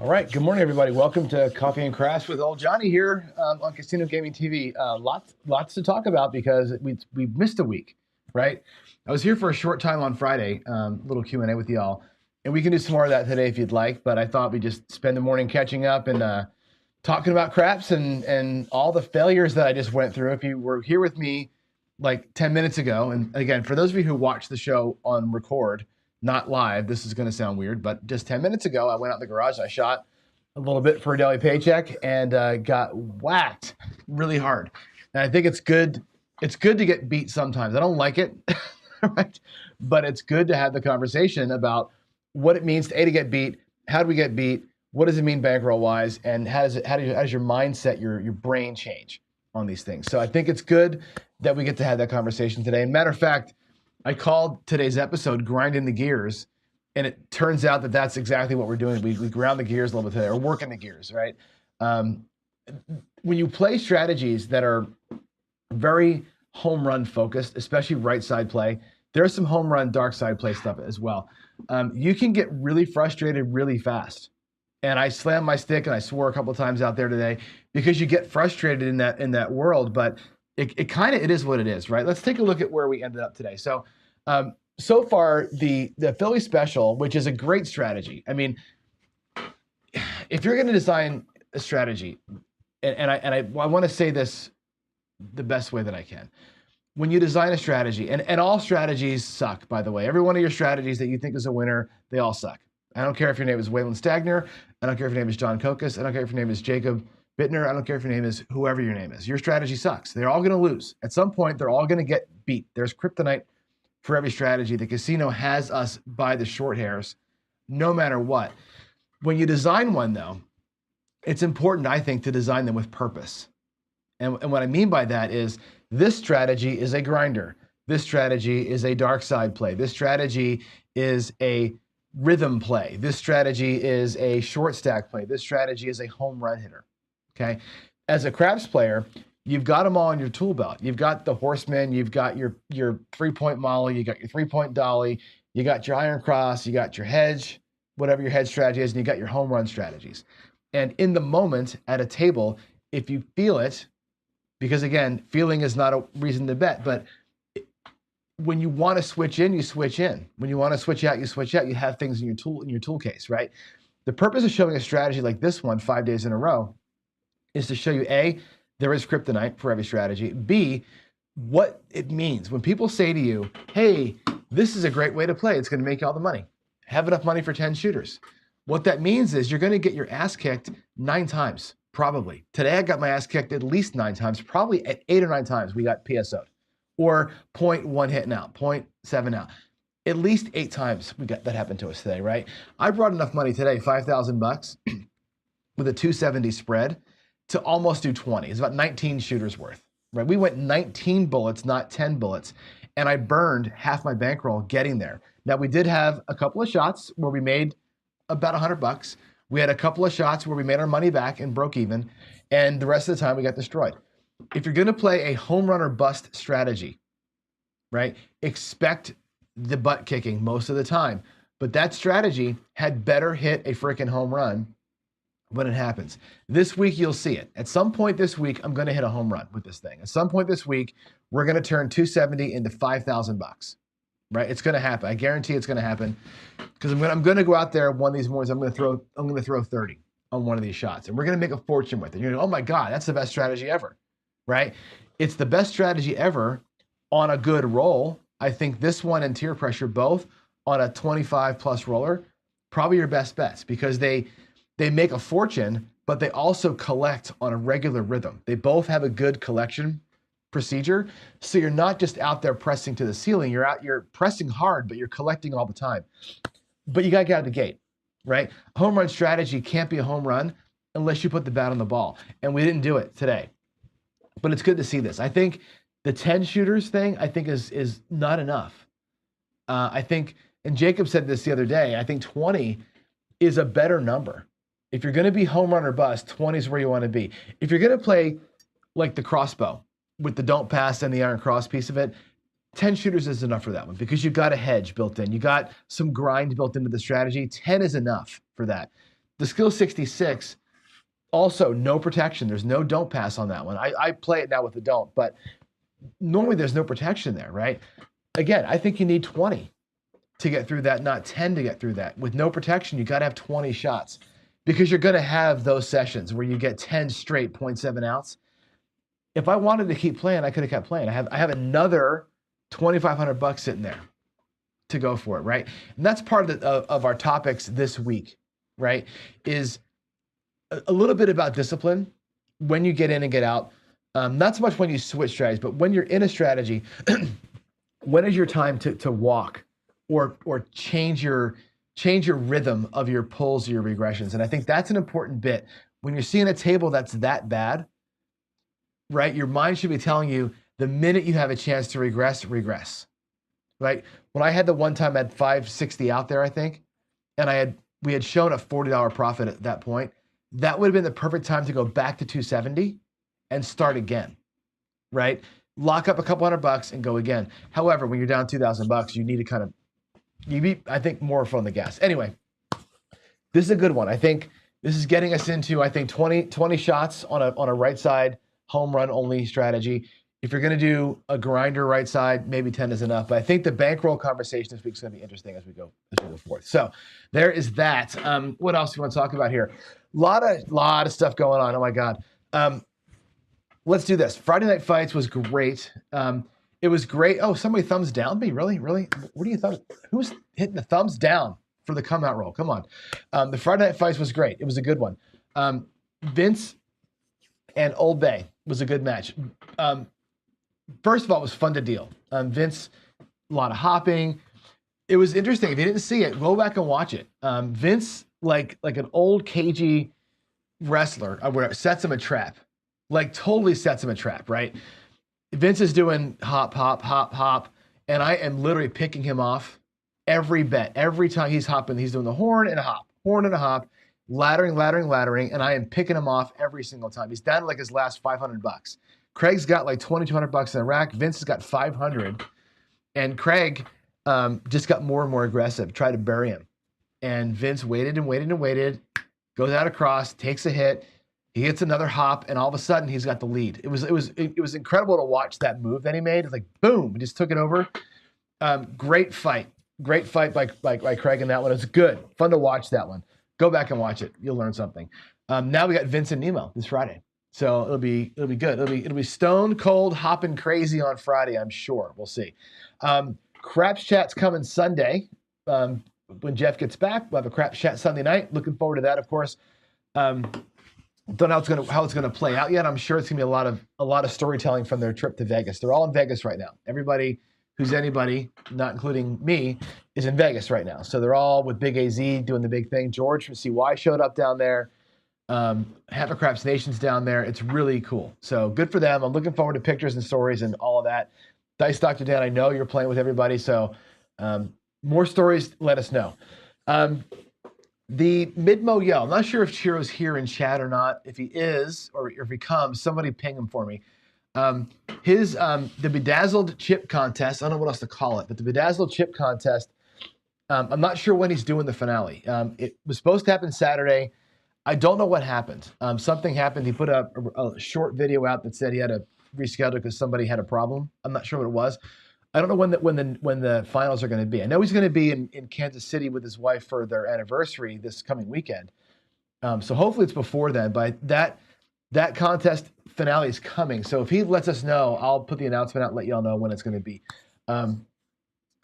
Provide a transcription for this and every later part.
All right. Good morning, everybody. Welcome to Coffee and Crash with old Johnny here on Casino Gaming TV. Lots to talk about because we missed a week, right? I was here for a short time on Friday, little Q&A with y'all, and we can do some more of that today if you'd like. But I thought we'd just spend the morning catching up and talking about craps and all the failures that I just went through. If you were here with me like 10 minutes ago, and again, for those of you who watch the show on record, not live, this is going to sound weird, but just 10 minutes ago, I went out in the garage and I shot a little bit for a daily paycheck and got whacked really hard. And I think it's good. It's good to get beat sometimes. I don't like it, right? But it's good to have the conversation about what it means to get beat. How do we get beat? What does it mean bankroll wise? And how does your mindset, your brain change on these things? So I think it's good that we get to have that conversation today. And matter of fact, I called today's episode Grinding the Gears, and it turns out that that's exactly what we're doing. We ground the gears a little bit today, or working the gears, right? When you play strategies that are very home run focused, especially right side play, there's some home run dark side play stuff as well. You can get really frustrated really fast. And I slammed my stick and I swore a couple of times out there today because you get frustrated in that world, but it is what it is, right? Let's take a look at where we ended up today. So far the Philly special, which is a great strategy. I mean, if you're going to design a strategy, and I want to say this the best way that I can. When you design a strategy, and all strategies suck, by the way. Every one of your strategies that you think is a winner, they all suck. I don't care if your name is Waylon Stagner. I don't care if your name is John Kokas. I don't care if your name is Jacob Bittner. I don't care if your name is whoever your name is. Your strategy sucks. They're all going to lose. At some point, they're all going to get beat. There's kryptonite for every strategy. The casino has us by the short hairs, no matter what. When you design one, though, it's important, I think, to design them with purpose. And what I mean by that is this strategy is a grinder. This strategy is a dark side play. This strategy is a rhythm play. This strategy is a short stack play. This strategy is a home run hitter. Okay. As a craps player, you've got them all in your tool belt. You've got the horseman, you've got your 3-point molly, you got your 3-point dolly, you got your iron cross, you got your hedge, whatever your hedge strategy is, and you got your home run strategies. And in the moment at a table, if you feel it, because again, feeling is not a reason to bet, but when you want to switch in, you switch in. When you want to switch out, you switch out. You have things in your tool case, right? The purpose of showing a strategy like this one 5 days in a row is to show you A, there is kryptonite for every strategy. B, what it means. When people say to you, hey, this is a great way to play. It's going to make you all the money. Have enough money for 10 shooters. What that means is you're going to get your ass kicked 9 times, probably. Today I got my ass kicked at least 9 times. Probably at 8 or 9 times we got PSO'd. Or 0.1 hitting out, 0.7 out. At least 8 times we got that happened to us today, right? I brought enough money today, $5,000 with a 270 spread to almost do 20. It's about 19 shooters worth, right? We went 19 bullets, not 10 bullets, and I burned half my bankroll getting there. Now we did have a couple of shots where we made about $100. We had a couple of shots where we made our money back and broke even, and the rest of the time we got destroyed. If you're going to play a home run or bust strategy, right, expect the butt kicking most of the time. But that strategy had better hit a freaking home run when it happens. This week, you'll see it. At some point this week, I'm going to hit a home run with this thing. At some point this week, we're going to turn 270 into $5,000, right? It's going to happen. I guarantee it's going to happen because I'm going to go out there one of these mornings. I'm going to throw 30 on one of these shots, and we're going to make a fortune with it. You're going to go, oh my God, that's the best strategy ever. Right? It's the best strategy ever on a good roll. I think this one and tier pressure both on a 25 plus roller, probably your best bets because they make a fortune, but they also collect on a regular rhythm. They both have a good collection procedure. So you're not just out there pressing to the ceiling. You're pressing hard, but you're collecting all the time. But you got to get out of the gate, right? A home run strategy can't be a home run unless you put the bat on the ball. And we didn't do it today. But it's good to see this. I think the 10 shooters thing, I think is not enough. I think, and Jacob said this the other day, I think 20 is a better number. If you're going to be home run or bust, 20 is where you want to be. If you're going to play like the crossbow with the don't pass and the iron cross piece of it, 10 shooters is enough for that one because you've got a hedge built in. You got some grind built into the strategy. 10 is enough for that. The skill 66, also no protection. There's no don't pass on that one. I play it now with the don't, but normally there's no protection there, right? Again, I think you need 20 to get through that, not 10 to get through that. With no protection, you got to have 20 shots because you're going to have those sessions where you get 10 straight 0.7 outs. If I wanted to keep playing, I could have kept playing. I have another $2,500 sitting there to go for it, right? And that's part of our topics this week, right? Is a little bit about discipline when you get in and get out. Not so much when you switch strategies, but when you're in a strategy, when is your time to walk or change your rhythm of your pulls or your regressions? And I think that's an important bit. When you're seeing a table that's that bad, right? Your mind should be telling you the minute you have a chance to regress, right? When I had the one time I had 560 out there, I think, and we had shown a $40 profit at that point, that would have been the perfect time to go back to 270 and start again, right? Lock up a couple $100 and go again. However, when you're down $2,000, you need to kind of, I think, more from the gas. Anyway, this is a good one. I think this is getting us into, 20 shots on a right side, home run only strategy. If you're going to do a grinder right side, maybe 10 is enough. But I think the bankroll conversation this week is going to be interesting as we go forth. So there is that. What else do you want to talk about here? Lot of stuff going on. Oh my God. Let's do this. Friday Night Fights was great. It was great. Oh, somebody thumbs down me? Really? What do you thumbs? Who's hitting the thumbs down for the come out roll? Come on. The Friday Night Fights was great. It was a good one. Vince and Old Bay was a good match. First of all, it was fun to deal. Vince, a lot of hopping. It was interesting. If you didn't see it, go back and watch it. Vince, like an old cagey wrestler, sets him a trap. Like totally sets him a trap, right? Vince is doing hop, hop, hop, hop, and I am literally picking him off every bet. Every time he's hopping, he's doing the horn and a hop, laddering, and I am picking him off every single time. He's down to like his last $500. Craig's got like $2,200 in the rack. Vince has got 500, and Craig just got more and more aggressive, tried to bury him. And Vince waited, goes out across, takes a hit. He hits another hop, and all of a sudden he's got the lead. It was incredible to watch that move that he made. It's like boom, he just took it over. Great fight by Craig in that one. It's good, fun to watch that one. Go back and watch it. You'll learn something. Now we got Vince and Nemo this Friday, so it'll be good. It'll be stone cold hopping crazy on Friday. I'm sure. We'll see. Craps Chat's coming Sunday. When Jeff gets back, we'll have a Craps Chat Sunday night. Looking forward to that, of course. Don't know how it's gonna play out yet. I'm sure it's gonna be a lot of storytelling from their trip to Vegas. They're all in Vegas right now. Everybody who's anybody, not including me, is in Vegas right now. So they're all with Big AZ doing the big thing. George from CY showed up down there. Half of Craps Nation's down there. It's really cool. So good for them. I'm looking forward to pictures and stories and all of that. Dice Dr. Dan, I know you're playing with everybody. So more stories, let us know. The Midmo Yell. I'm not sure if Chiro's here in chat or not. If he is, or if he comes, somebody ping him for me. The Bedazzled Chip Contest, I don't know what else to call it, but the Bedazzled Chip Contest, I'm not sure when he's doing the finale. It was supposed to happen Saturday. I don't know what happened. Something happened. He put a short video out that said he had to reschedule because somebody had a problem. I'm not sure what it was. I don't know when the finals are going to be. I know he's going to be in Kansas City with his wife for their anniversary this coming weekend. So hopefully it's before then. But that contest finale is coming. So if he lets us know, I'll put the announcement out and let y'all know when it's going to be.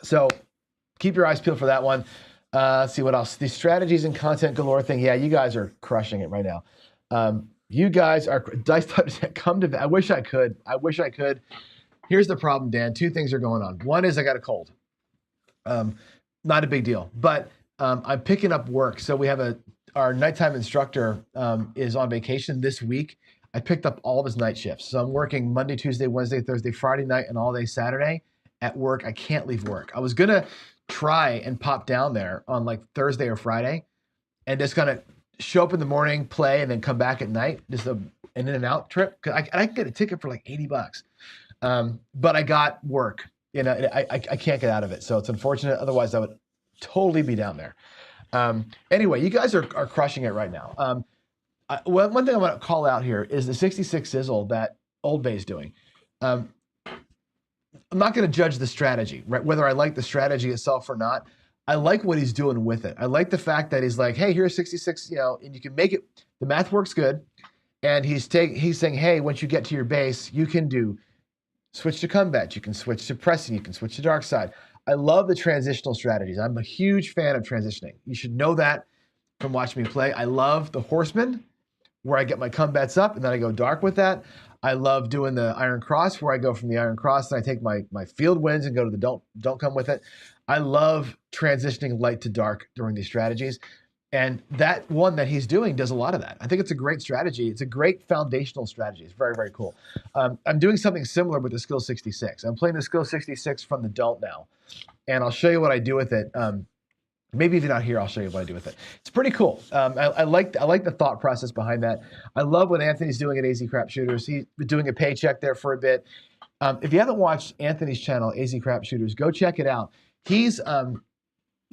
So keep your eyes peeled for that one. Let's see what else. The strategies and content galore thing. Yeah, you guys are crushing it right now. You guys are Dice. Come to. I wish I could. Here's the problem, Dan. Two things are going on. One is I got a cold. Not a big deal, but I'm picking up work. So we have our nighttime instructor is on vacation this week. I picked up all of his night shifts. So I'm working Monday, Tuesday, Wednesday, Thursday, Friday night, and all day Saturday at work. I can't leave work. I was going to try and pop down there on like Thursday or Friday and just kind of show up in the morning, play, and then come back at night. Just an in and out trip. I can get a ticket for like $80. But I got work, I can't get out of it. So it's unfortunate. Otherwise I would totally be down there. Anyway, you guys are crushing it right now. One thing I want to call out here is the 66 sizzle that Old Bay is doing. I'm not going to judge the strategy, right? Whether I like the strategy itself or not. I like what he's doing with it. I like the fact that he's like, hey, here's 66, and you can make it, the math works good. And he's saying, hey, once you get to your base, you can switch to combat, you can switch to pressing, you can switch to dark side. I love the transitional strategies. I'm a huge fan of transitioning. You should know that from watching me play. I love the Horseman, where I get my combats up and then I go dark with that. I love doing the Iron Cross, where I go from the Iron Cross and I take my field wins and go to the don't come with it. I love transitioning light to dark during these strategies. And that one that he's doing does a lot of that. I think it's a great strategy. It's a great foundational strategy. It's very, very cool. I'm doing something similar with the Skill 66. I'm playing the Skill 66 from the Don't now. And I'll show you what I do with it. Maybe if you're not here, I'll show you what I do with it. It's pretty cool. I like the thought process behind that. I love what Anthony's doing at AZ Crap Shooters. He's been doing a paycheck there for a bit. If you haven't watched Anthony's channel, AZ Crap Shooters, go check it out.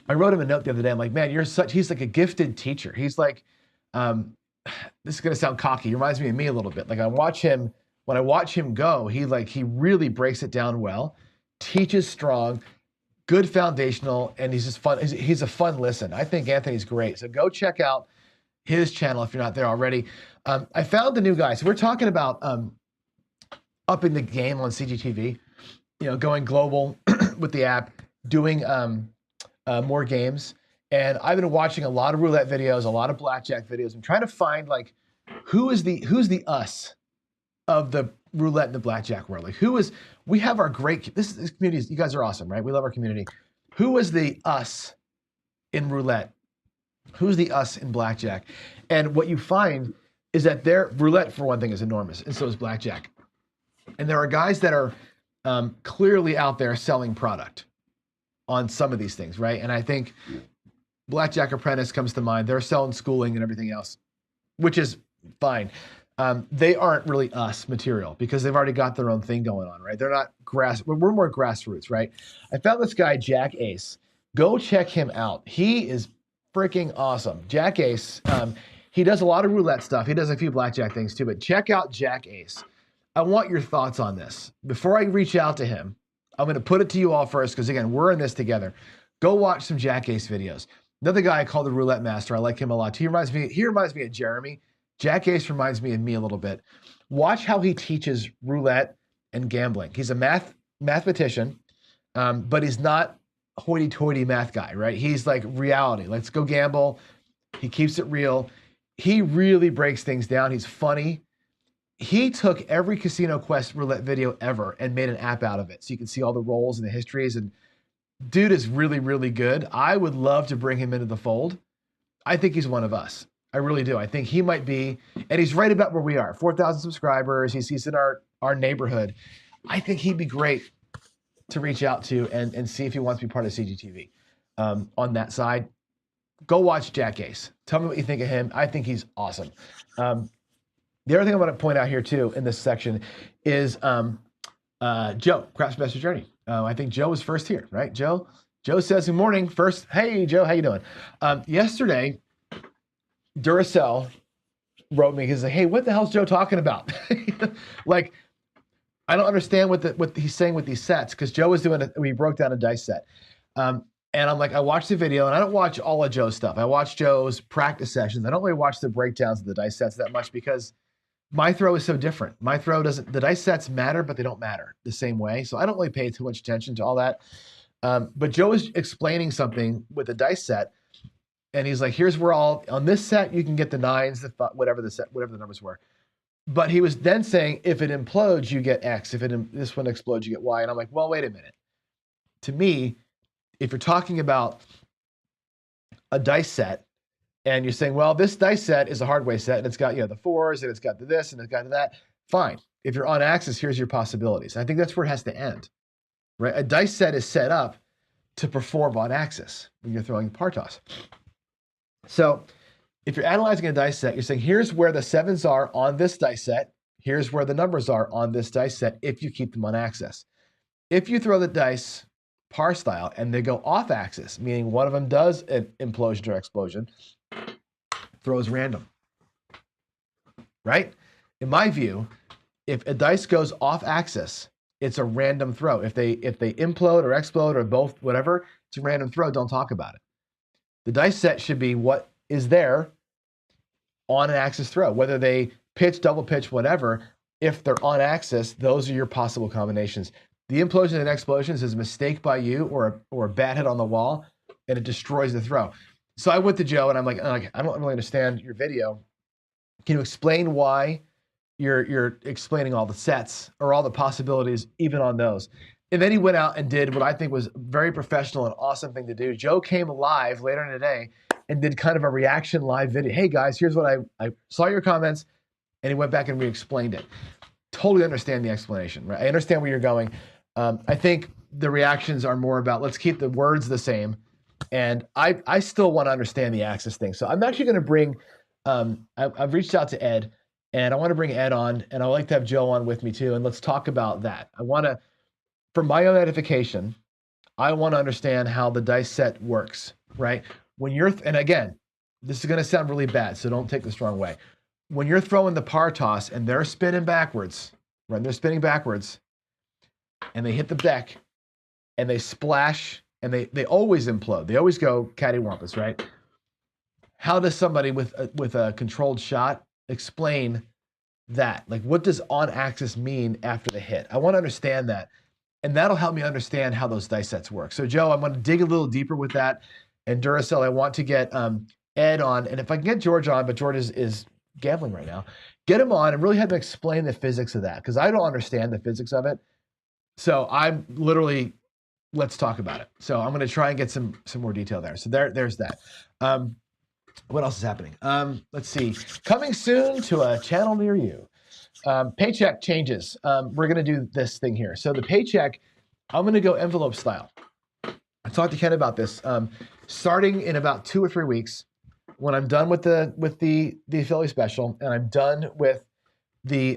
I wrote him a note the other day. I'm like, man, he's like a gifted teacher. He's like, this is going to sound cocky. He reminds me of me a little bit. Like when I watch him go, he really breaks it down well, teaches strong, good foundational, and he's just fun. He's a fun listen. I think Anthony's great. So go check out his channel if you're not there already. I found the new guy. So we're talking about upping the game on CGTV, going global with the app, doing more games. And I've been watching a lot of roulette videos, a lot of blackjack videos. I'm trying to find who's the us of the roulette and the blackjack world. We have our great, this community, you guys are awesome, right? We love our community. Who is the us in roulette? Who's the us in blackjack? And what you find is that their roulette, for one thing, is enormous, and so is blackjack. And there are guys that are clearly out there selling product on some of these things, right? And I think Blackjack Apprentice comes to mind. They're selling schooling and everything else, which is fine. They aren't really us material because they've already got their own thing going on, right? They're not we're more grassroots, right? I found this guy, Jack Ace. Go check him out. He is freaking awesome. Jack Ace, he does a lot of roulette stuff. He does a few blackjack things too, but check out Jack Ace. I want your thoughts on this. Before I reach out to him, I'm going to put it to you all first because, again, we're in this together. Go watch some Jack Ace videos. Another guy I call the Roulette Master. I like him a lot. He reminds me of Jeremy. Jack Ace reminds me of me a little bit. Watch how he teaches roulette and gambling. He's a mathematician, but he's not hoity-toity math guy, right? He's like reality. Let's go gamble. He keeps it real. He really breaks things down. He's funny. He took every Casino Quest roulette video ever and made an app out of it. So you can see all the rolls and the histories. And dude is really, really good. I would love to bring him into the fold. I think he's one of us. I really do. I think he might be, and he's right about where we are. 4,000 subscribers. He's in our neighborhood. I think he'd be great to reach out to and see if he wants to be part of CGTV on that side. Go watch Jack Ace. Tell me what you think of him. I think he's awesome. The other thing I want to point out here too in this section is Joe, Craft Master Journey. I think Joe was first here, right? Joe says good morning first. Hey Joe, how you doing? Yesterday, Duracell wrote me. He's like, hey, what the hell's Joe talking about? Like, I don't understand what he's saying with these sets because Joe was we broke down a dice set. And I'm like, I watched the video and I don't watch all of Joe's stuff. I watch Joe's practice sessions. I don't really watch the breakdowns of the dice sets that much because my throw is so different. My throw the dice sets matter, but they don't matter the same way. So I don't really pay too much attention to all that. But Joe was explaining something with the dice set. And he's like, here's where on this set, you can get the nines, whatever the numbers were. But he was then saying, if it implodes, you get X. If this one explodes, you get Y. And I'm like, well, wait a minute. To me, if you're talking about a dice set and you're saying, well, this dice set is a hardware set and it's got, the fours and it's got the this and it's got that, fine. If you're on axis, here's your possibilities. I think that's where it has to end, right? A dice set is set up to perform on axis when you're throwing par toss. So if you're analyzing a dice set, you're saying, here's where the sevens are on this dice set. Here's where the numbers are on this dice set if you keep them on axis. If you throw the dice par style, and they go off axis, meaning one of them does an implosion or explosion, throws random, right? In my view, if a dice goes off axis, it's a random throw. If they implode or explode or both, whatever, it's a random throw. Don't talk about it. The dice set should be what is there on an axis throw, whether they pitch, double pitch, whatever. If they're on axis, those are your possible combinations. The implosion and explosions is a mistake by you or a bad hit on the wall, and it destroys the throw. So I went to Joe and I'm like, I don't really understand your video. Can you explain why you're explaining all the sets or all the possibilities, even on those? And then he went out and did what I think was very professional and awesome thing to do. Joe came live later in the day and did kind of a reaction live video. Hey guys, here's what I saw your comments, and he went back and re-explained it. Totally understand the explanation, right? I understand where you're going. I think the reactions are more about, let's keep the words the same. And I still want to understand the axis thing. So I'm actually going to bring, I've reached out to Ed, and I want to bring Ed on, and I'd like to have Joe on with me too. And let's talk about that. I want to, for my own edification, I want to understand how the dice set works, right? When you're, and again, this is going to sound really bad, so don't take this the wrong way. When you're throwing the par toss and they're spinning backwards, right? They're spinning backwards, and they hit the deck, and they splash, and they always implode. They always go cattywampus, right? How does somebody with a controlled shot explain that? Like, what does on axis mean after the hit? I want to understand that, and that'll help me understand how those dice sets work. So, Joe, I'm going to dig a little deeper with that. And Duracell, I want to get Ed on, and if I can get George on, but George is gambling right now, get him on and really have him explain the physics of that, because I don't understand the physics of it. So I'm literally, let's talk about it. So I'm going to try and get some more detail there. So there's that. What else is happening? Let's see. Coming soon to a channel near you. Paycheck Changes. We're going to do this thing here. So the paycheck, I'm going to go envelope style. I talked to Ken about this. Starting in about 2 or 3 weeks, when I'm done with the Philly special, and I'm done with the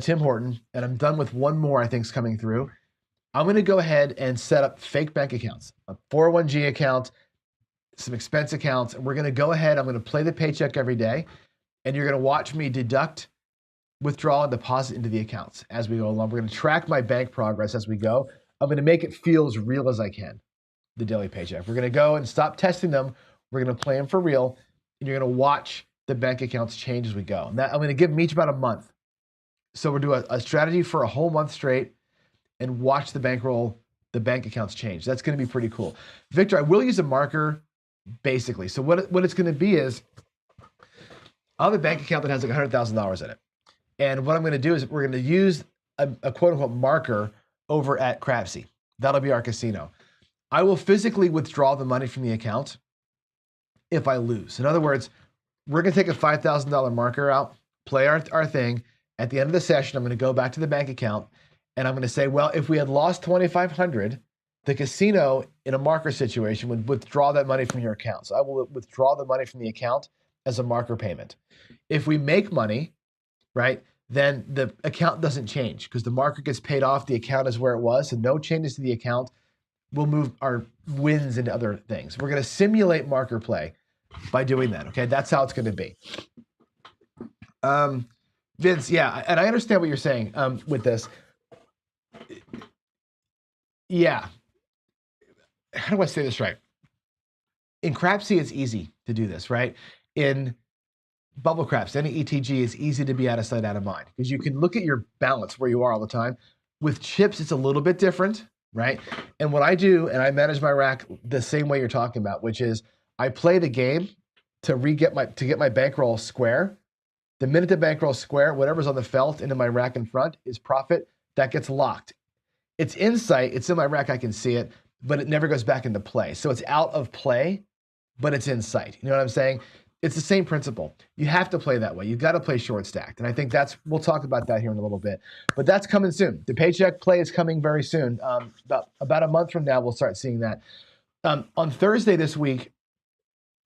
Tim Horton, and I'm done with one more I think is coming through, I'm going to go ahead and set up fake bank accounts, a 401g account, some expense accounts, and we're going to go ahead. I'm going to play the paycheck every day, and you're going to watch me deduct, withdraw, and deposit into the accounts as we go along. We're going to track my bank progress as we go. I'm going to make it feel as real as I can, the daily paycheck. We're going to go and stop testing them. We're going to play them for real, and you're going to watch the bank accounts change as we go. And that, I'm going to give them each about a month. So we'll do a strategy for a whole month straight and watch the bankroll, the bank accounts change. That's going to be pretty cool. Victor, I will use a marker basically. So what it's going to be is, I'll have a bank account that has like $100,000 in it. And what I'm going to do is we're going to use a quote unquote marker over at Crapsy. That'll be our casino. I will physically withdraw the money from the account if I lose. In other words, we're going to take a $5,000 marker out, play our thing. At the end of the session, I'm going to go back to the bank account and I'm going to say, well, if we had lost $2,500, the casino in a marker situation would withdraw that money from your account. So I will withdraw the money from the account as a marker payment. If we make money, right, then the account doesn't change because the marker gets paid off. The account is where it was. So no changes to the account. We'll move our wins into other things. We're going to simulate marker play by doing that. Okay, that's how it's going to be. Vince, yeah, and I understand what you're saying with this. Yeah. How do I say this right? In Crapsy, it's easy to do this, right? In Bubble Craps, any ETG, is easy to be out of sight, out of mind because you can look at your balance where you are all the time. With chips, it's a little bit different, right? And what I do, and I manage my rack the same way you're talking about, which is I play the game to get my bankroll square. The minute the bankroll square, whatever's on the felt into my rack in front is profit. That gets locked. It's insight. It's in my rack. I can see it, but it never goes back into play. So it's out of play, but it's in sight. You know what I'm saying? It's the same principle. You have to play that way. You've got to play short stacked. And I think we'll talk about that here in a little bit, but that's coming soon. The paycheck play is coming very soon. About a month from now, we'll start seeing that. On Thursday this week,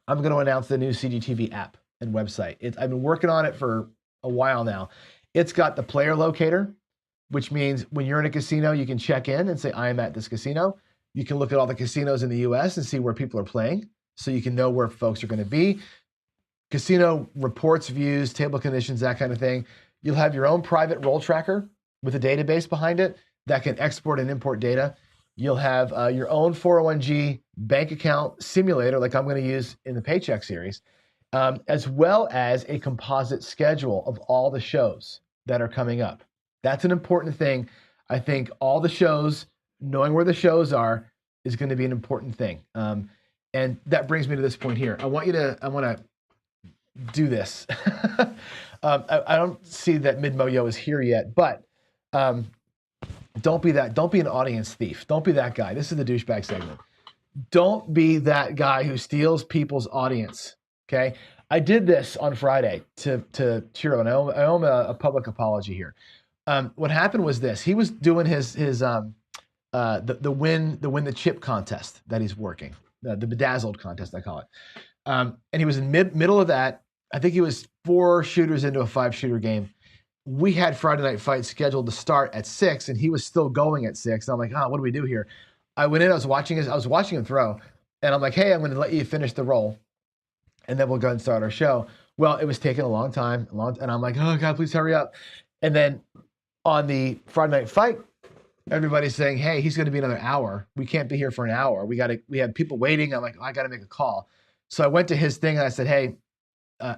I'm going to announce the new CGTV app and website. I've been working on it for a while now. It's got the player locator, which means when you're in a casino, you can check in and say, I am at this casino. You can look at all the casinos in the US and see where people are playing, so you can know where folks are going to be. Casino reports, views, table conditions, that kind of thing. You'll have your own private roll tracker with a database behind it that can export and import data. You'll have your own 401g bank account simulator, like I'm going to use in the Paycheck series, as well as a composite schedule of all the shows that are coming up. That's an important thing. I think all the shows, knowing where the shows are, is going to be an important thing. And that brings me to this point here. I want to do this. I don't see that Mid-Mo-Yo is here yet, but don't be an audience thief. Don't be that guy. This is the douchebag segment. Don't be that guy who steals people's audience. Okay. I did this on Friday to Chiro, and I owe him a public apology here. What happened was this: he was doing his the win the chip contest that he's working, the bedazzled contest I call it, and he was in middle of that. I think he was 4 shooters into a 5-shooter game. We had Friday Night Fight scheduled to start at 6, and he was still going at 6. And I'm like, what do we do here? I went in, I was watching him throw, and I'm like, hey, I'm going to let you finish the roll, and then we'll go and start our show. Well, it was taking a long time, and I'm like, oh God, please hurry up. And then on the Friday Night Fight, everybody's saying, hey, he's going to be another hour. We can't be here for an hour. We have people waiting. I'm like, I got to make a call. So I went to his thing and I said, hey,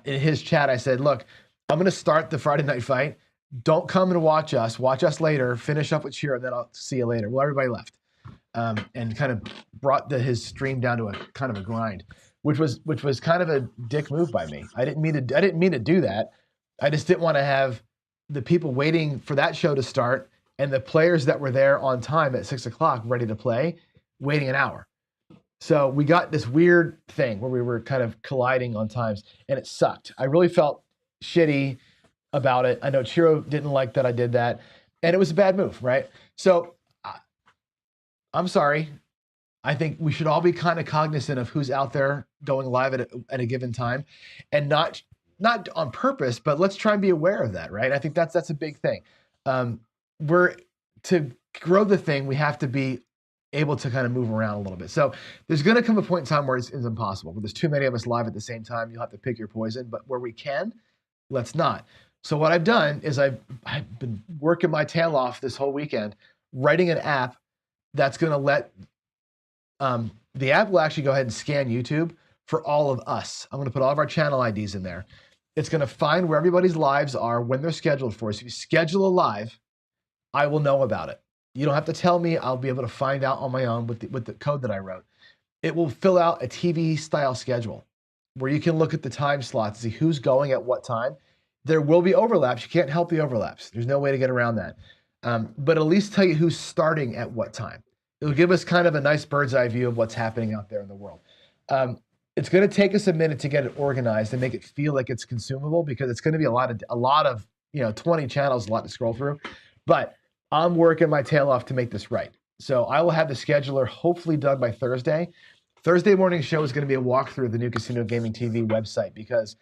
in his chat, I said, look, I'm going to start the Friday Night Fight. Don't come and watch us. Watch us later. Finish up with Cheer, and then I'll see you later. Well, everybody left, and kind of brought his stream down to a kind of a grind, which was kind of a dick move by me. I didn't mean to do that. I just didn't want to have the people waiting for that show to start and the players that were there on time at 6 o'clock ready to play waiting an hour. So we got this weird thing where we were kind of colliding on times, and it sucked. I really felt shitty about it. I know Chiro didn't like that I did that, and it was a bad move, right? So I'm sorry. I think we should all be kind of cognizant of who's out there going live at a given time, and not on purpose, but let's try and be aware of that, right? I think that's a big thing. To grow the thing, we have to be able to kind of move around a little bit. So there's going to come a point in time where it's impossible. Where there's too many of us live at the same time, you'll have to pick your poison. But where we can, let's not. So what I've done is I've been working my tail off this whole weekend, writing an app that's going to let the app will actually go ahead and scan YouTube for all of us. I'm going to put all of our channel IDs in there. It's going to find where everybody's lives are, when they're scheduled for. So if you schedule a live, I will know about it. You don't have to tell me. I'll be able to find out on my own with the code that I wrote. It will fill out a TV style schedule where you can look at the time slots, see who's going at what time. There will be overlaps. You can't help the overlaps. There's no way to get around that. But at least tell you who's starting at what time. It'll give us kind of a nice bird's eye view of what's happening out there in the world. It's going to take us a minute to get it organized and make it feel like it's consumable, because it's going to be a lot of 20 channels, a lot to scroll through. But I'm working my tail off to make this right. So I will have the scheduler hopefully done by Thursday. Thursday morning show is going to be a walkthrough of the new Casino Gaming TV website, because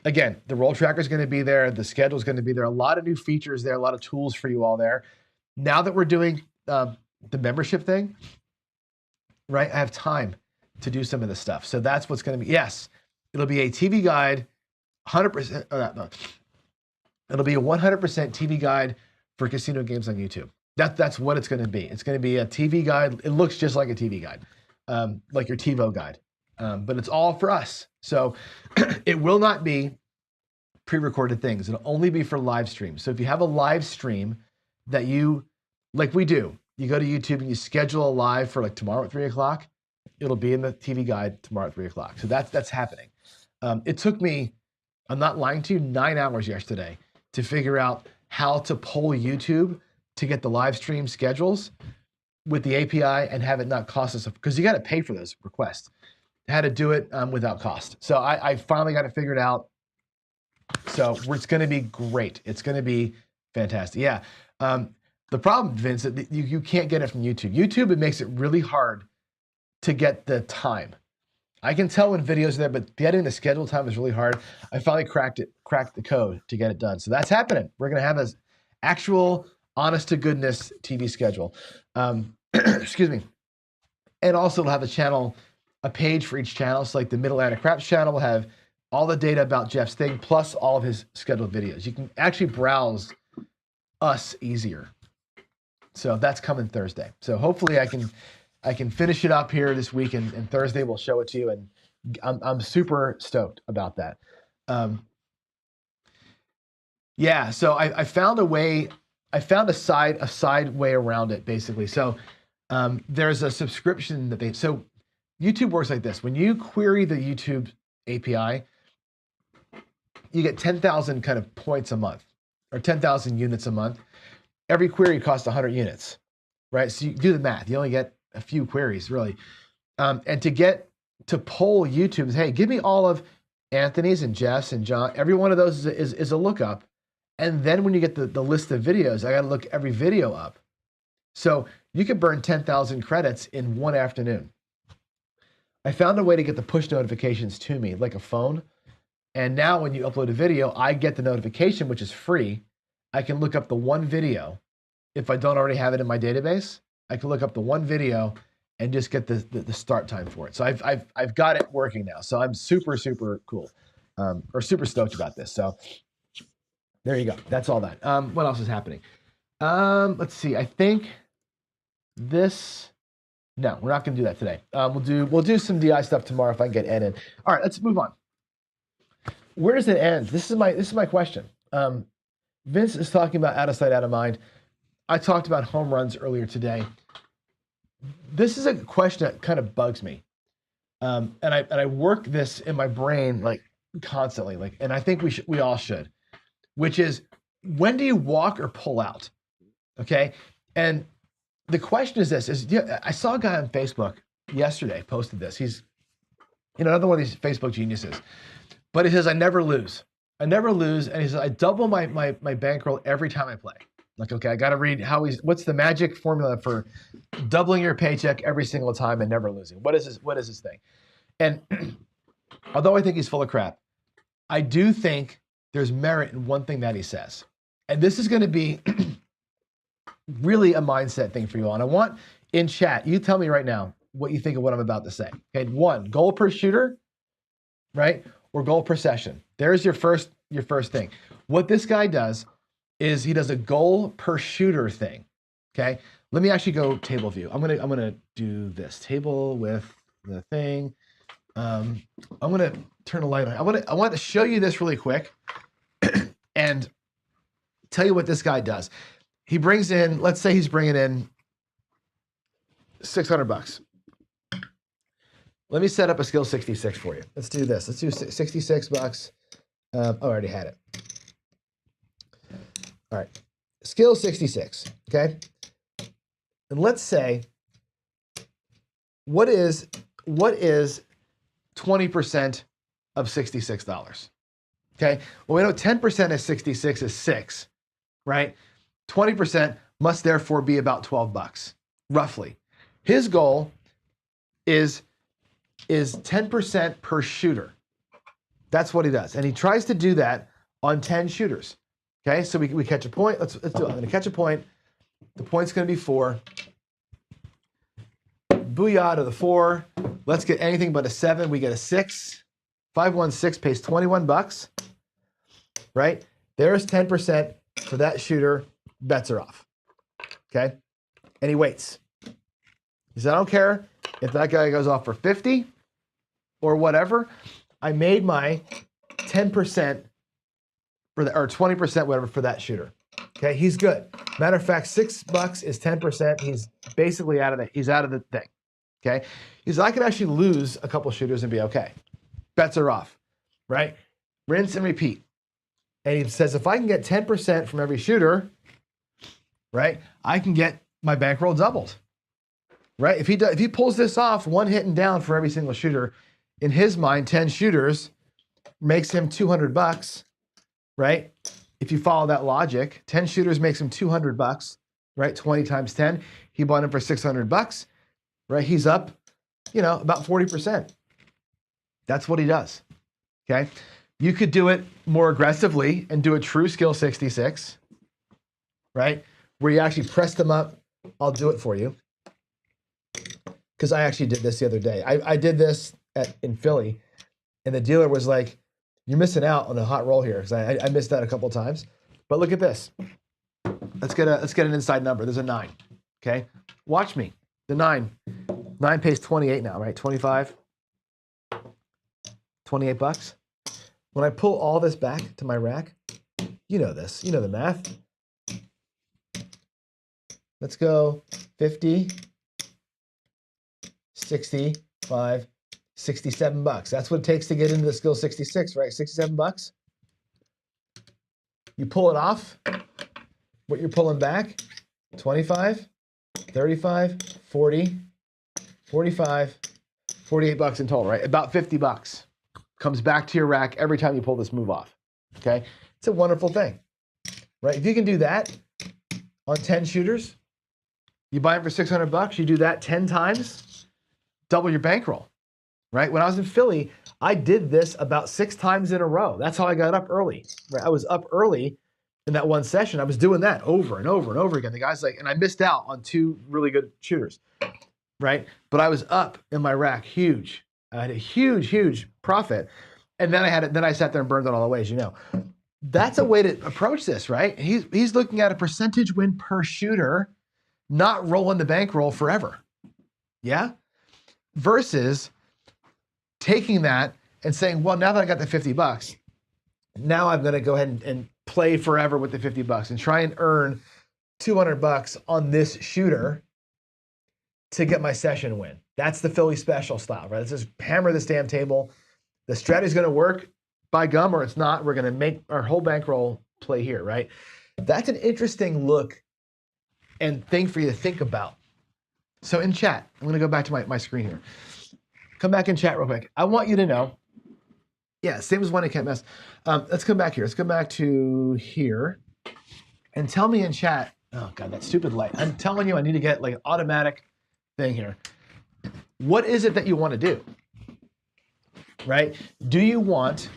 again, the roll tracker is going to be there. The schedule is going to be there. A lot of new features there, a lot of tools for you all there. Now that we're doing the membership thing, right? I have time to do some of this stuff. So that's what's going to be. Yes, it'll be a TV guide, 100%. No, it'll be a 100% TV guide for casino games on YouTube. That's what it's going to be. It's going to be a TV guide. It looks just like a TV guide, like your TiVo guide, but it's all for us. So it will not be pre-recorded things. It'll only be for live streams. So if you have a live stream that like we do, you go to YouTube and you schedule a live for like tomorrow at 3 o'clock, it'll be in the TV guide tomorrow at 3 o'clock. So that's happening. It took me, I'm not lying to you, 9 hours yesterday to figure out how to poll YouTube to get the live stream schedules with the API and have it not cost us, because you got to pay for those requests. How to do it without cost. So I finally got it figured out. So it's going to be great. It's going to be fantastic. Yeah. The problem, Vince, that you can't get it from YouTube. YouTube, it makes it really hard to get the time. I can tell when videos are there, but getting the schedule time is really hard. I finally cracked the code to get it done. So that's happening. We're going to have an actual honest to goodness TV schedule. Excuse me. And also it'll have a page for each channel. So like the Mid-Atlantic Craps channel will have all the data about Jeff's thing, plus all of his scheduled videos. You can actually browse us easier. So that's coming Thursday. So hopefully I can finish it up here this week, and Thursday we'll show it to you. And I'm super stoked about that. Yeah, so I found a way. I found a side way around it, basically. So there's a subscription that so YouTube works like this. When you query the YouTube API, you get 10,000 kind of points a month, or 10,000 units a month. Every query costs 100 units, right? So you do the math. You only get a few queries, really. And to poll YouTube is, hey, give me all of Anthony's and Jeff's and John. Every one of those is a lookup. And then when you get the list of videos, I got to look every video up. So you could burn 10,000 credits in one afternoon. I found a way to get the push notifications to me, like a phone. And now when you upload a video, I get the notification, which is free. I can look up the one video. If I don't already have it in my database, I can look up the one video and just get the start time for it. So I've got it working now. So I'm super, super cool, or super stoked about this. So there you go. That's all that. What else is happening? Let's see. I think this. No, we're not going to do that today. We'll do some DI stuff tomorrow if I can get Ed in. All right, let's move on. Where does it end? This is my question. Vince is talking about out of sight, out of mind. I talked about home runs earlier today. This is a question that kind of bugs me, and I work this in my brain like constantly. And I think we all should. Which is, when do you walk or pull out? Okay, and the question is this: I saw a guy on Facebook yesterday posted this. He's another one of these Facebook geniuses, but he says, I never lose. I never lose, and he says I double my bankroll every time I play. Like, okay, I got to read what's the magic formula for doubling your paycheck every single time and never losing? What is this thing? And although I think he's full of crap, I do think there's merit in one thing that he says. And this is going to be really a mindset thing for you all. And I want in chat, you tell me right now what you think of what I'm about to say. Okay, 1, goal per shooter, right? Or goal per session. There's your first thing. What this guy does is he does a goal per shooter thing. Okay, let me actually go table view. I'm gonna do this table with the thing. I'm gonna turn a light on. I want to show you this really quick and tell you what this guy does. He brings in, let's say he's bringing in $600. Let me set up a skill 66 for you. Let's do this. Let's do $66. I already had it. All right, skill 66. Okay, and let's say what is 20% of $66? Okay, well, we know 10% of 66 is 6, right? 20% must therefore be about $12, roughly. His goal is 10% per shooter. That's what he does, and he tries to do that on 10 shooters. Okay, so we catch a point. Let's do it. I'm going to catch a point. The point's going to be 4. Booyah to the 4. Let's get anything but a 7. We get a 6. 516 pays $21. Right? There's 10% for that shooter. Bets are off. Okay? And he waits. He said, I don't care if that guy goes off for 50 or whatever. I made my 10% for the, or 20%, whatever, for that shooter. Okay, he's good. Matter of fact, $6 is 10%. He's basically out of the thing. Okay, he's I could actually lose a couple shooters and be okay. Bets are off, right? Rinse and repeat. And he says, if I can get 10% from every shooter, right, I can get my bankroll doubled. Right? If he pulls this off, one hit and down for every single shooter, in his mind, 10 shooters makes him $200. Right? If you follow that logic, 10 shooters makes him $200, right? 20 times 10, he bought him for $600, right? He's up, about 40%. That's what he does, okay? You could do it more aggressively and do a true skill 66, right? Where you actually press them up. I'll do it for you. because I actually did this the other day. I did this in Philly, and the dealer was like, "You're missing out on a hot roll here," because I missed that a couple of times. But look at this. Let's get an inside number. There's a 9. Okay, watch me. The 9 pays 28 now, right? 25, 28 bucks. When I pull all this back to my rack, you know this. You know the math. Let's go 50, 65, 67 bucks. That's what it takes to get into the skill 66, right? 67 bucks. You pull it off. What you're pulling back, 25, 35, 40, 45, 48 bucks in total, right? About 50 bucks comes back to your rack every time you pull this move off, okay? It's a wonderful thing, right? If you can do that on 10 shooters, you buy them for 600 bucks, you do that 10 times, double your bankroll, right? When I was in Philly, I did this about 6 times in a row. That's how I got up early, right? I was up early in that one session. I was doing that over and over and over again. The guy's like, and I missed out on 2 really good shooters, right? But I was up in my rack, huge. I had a huge profit. And then I sat there and burned it all the way, as you know. That's a way to approach this, right? He's looking at a percentage win per shooter, not rolling the bankroll forever. Yeah? Versus taking that and saying, well, now that I got the 50 bucks, now I'm going to go ahead and play forever with the 50 bucks and try and earn 200 bucks on this shooter to get my session win. That's the Philly special style, right? Let's just hammer this damn table. The strategy's going to work by gum or it's not. We're going to make our whole bankroll play here, right? That's an interesting look and thing for you to think about. So in chat, I'm going to go back to my screen here. Come back in chat real quick. I want you to know, yeah, same as one I can't mess. Let's come back here. Let's come back to here and tell me in chat, oh God, that stupid light. I'm telling you, I need to get like an automatic thing here. What is it that you want to do? Right? Do you want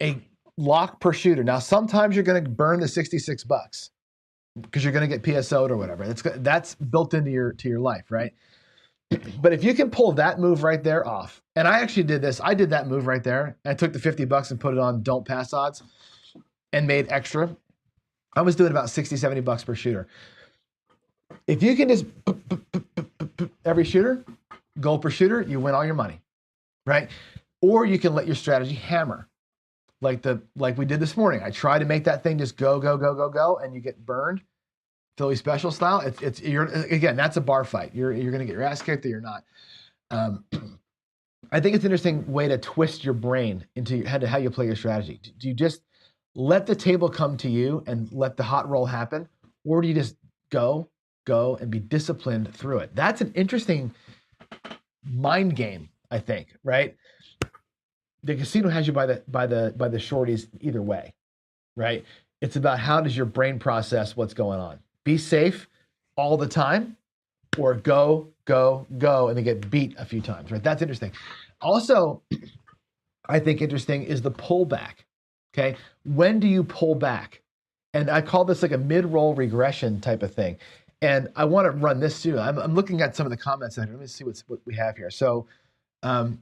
a lock per shooter? Now, sometimes you're going to burn the 66 bucks because you're going to get PSO'd or whatever. That's built into your life, right? But if you can pull that move right there off, and I actually did this. I did that move right there. I took the 50 bucks and put it on don't pass odds and made extra. I was doing about 60, 70 bucks per shooter. If you can just every shooter, goal per shooter, you win all your money, right? Or you can let your strategy hammer, like we did this morning. I tried to make that thing just go, and you get burned. Philly special style. Again, that's a bar fight. You're gonna get your ass kicked or you're not. I think it's an interesting way to twist your brain into your head to how you play your strategy. Do you just let the table come to you and let the hot roll happen, or do you just go and be disciplined through it? That's an interesting mind game, I think, right? The casino has you by the shorties either way, right? It's about how does your brain process what's going on. Be safe all the time, or go, and then get beat a few times, right? That's interesting. Also, I think interesting is the pullback, okay? When do you pull back? And I call this like a mid-roll regression type of thing. And I want to run this too. I'm looking at some of the comments. Let me see what we have here. So the